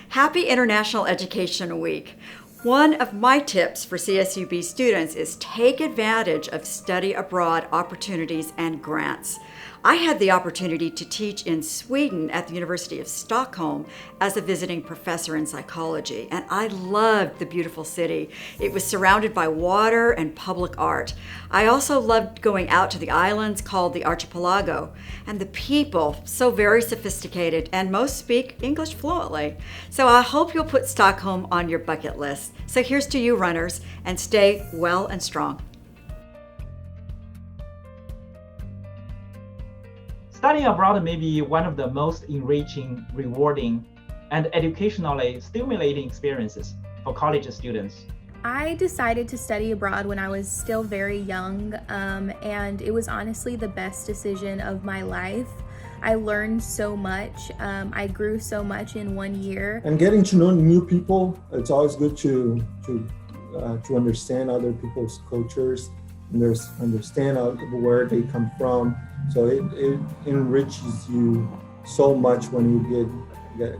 Happy International Education Week. One of my tips for CSUB students is take advantage of study abroad opportunities and grants. I had the opportunity to teach in Sweden at the University of Stockholm as a visiting professor in psychology, and I loved the beautiful city. It was surrounded by water and public art. I also loved going out to the islands called the Archipelago, and the people, so very sophisticated, and most speak English fluently. So I hope you'll put Stockholm on your bucket list. So here's to you, runners, and stay well and strong. Studying abroad may be one of the most enriching, rewarding, and educationally stimulating experiences for college students. I decided to study abroad when I was still very young, and it was honestly the best decision of my life. I learned so much. I grew so much in 1 year. And getting to know new people, it's always good to understand other people's cultures, and understand where they come from. So it enriches you so much when you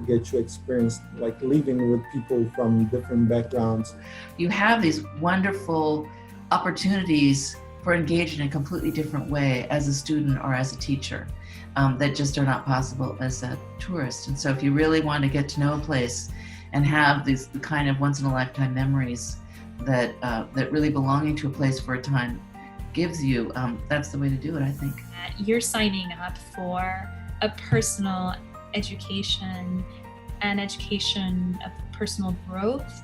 get to experience like living with people from different backgrounds. You have these wonderful opportunities for engaging in a completely different way as a student or as a teacher that just are not possible as a tourist. And so if you really want to get to know a place and have the kind of once in a lifetime memories that really belonging to a place for a time gives you, that's the way to do it, I think. You're signing up for a personal education and education of personal growth,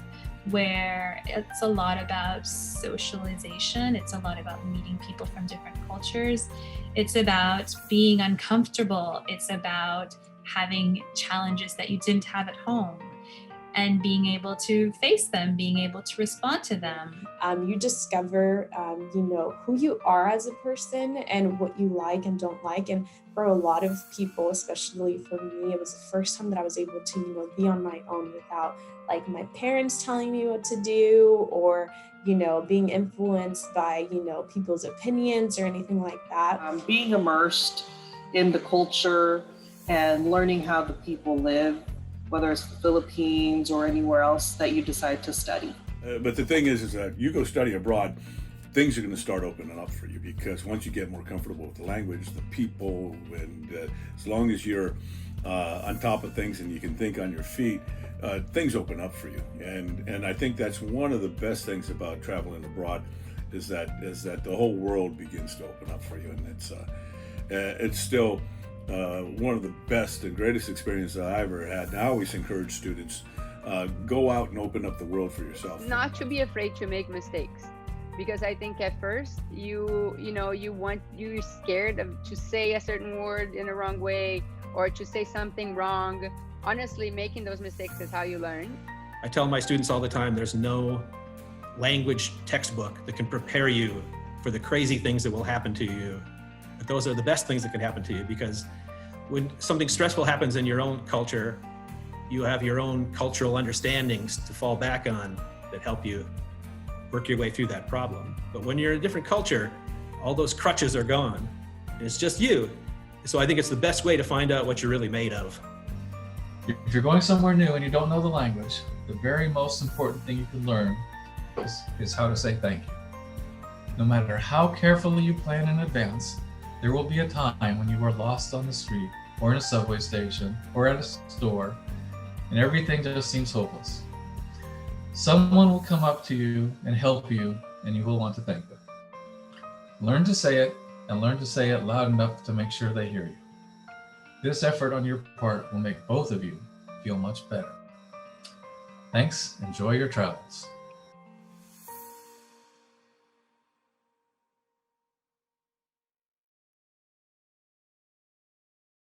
where it's a lot about socialization. It's a lot about meeting people from different cultures. It's about being uncomfortable. It's about having challenges that you didn't have at home and being able to face them, being able to respond to them. You discover, who you are as a person and what you like and don't like. And for a lot of people, especially for me, it was the first time that I was able to, be on my own without like my parents telling me what to do or, being influenced by, people's opinions or anything like that. Being immersed in the culture and learning how the people live, whether it's the Philippines or anywhere else that you decide to study. But the thing is that you go study abroad, things are going to start opening up for you, because once you get more comfortable with the language, the people, and as long as you're on top of things and you can think on your feet, things open up for you. And I think that's one of the best things about traveling abroad is that the whole world begins to open up for you, and it's still one of the best and greatest experiences I ever had. And I always encourage students, go out and open up the world for yourself. Not to be afraid to make mistakes, because I think at first you're scared to say a certain word in a wrong way or to say something wrong. Honestly, making those mistakes is how you learn. I tell my students all the time, there's no language textbook that can prepare you for the crazy things that will happen to you. But those are the best things that can happen to you, because when something stressful happens in your own culture, you have your own cultural understandings to fall back on that help you work your way through that problem. But when you're in a different culture, all those crutches are gone, and it's just you. So I think it's the best way to find out what you're really made of. If you're going somewhere new and you don't know the language, the very most important thing you can learn is how to say thank you. No matter how carefully you plan in advance, there will be a time when you are lost on the street or in a subway station or at a store and everything just seems hopeless. Someone will come up to you and help you, and you will want to thank them. Learn to say it, and learn to say it loud enough to make sure they hear you. This effort on your part will make both of you feel much better. Thanks. Enjoy your travels.